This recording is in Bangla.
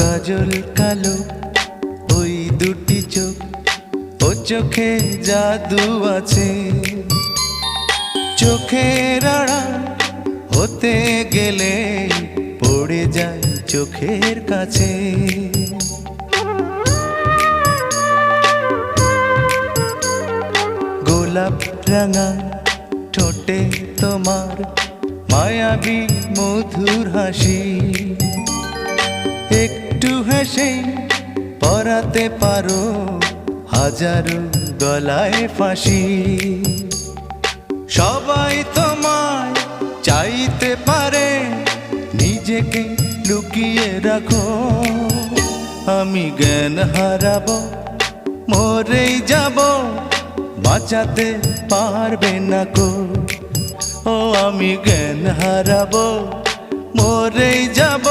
কাজল কালো ওই দুটি চোখ, ও চোখে জাদু আছে। চোখের আড়াল হতে গেলে পড়ে যায় চোখের কাছে। গোলাপ রাঙা ঠোঁটে তোমার মায়াবী মধুর হাসি, একটু হেসে পরাতে পারো হাজারো গলায় ফাঁসি। সবাই তোমায় চাইতে পারে, নিজেকে লুকিয়ে রাখো। আমি জ্ঞান হারাবো, মরেই যাব, বাঁচাতে পারবে না কো। ও আমি জ্ঞান হারাবো, মরেই যাব,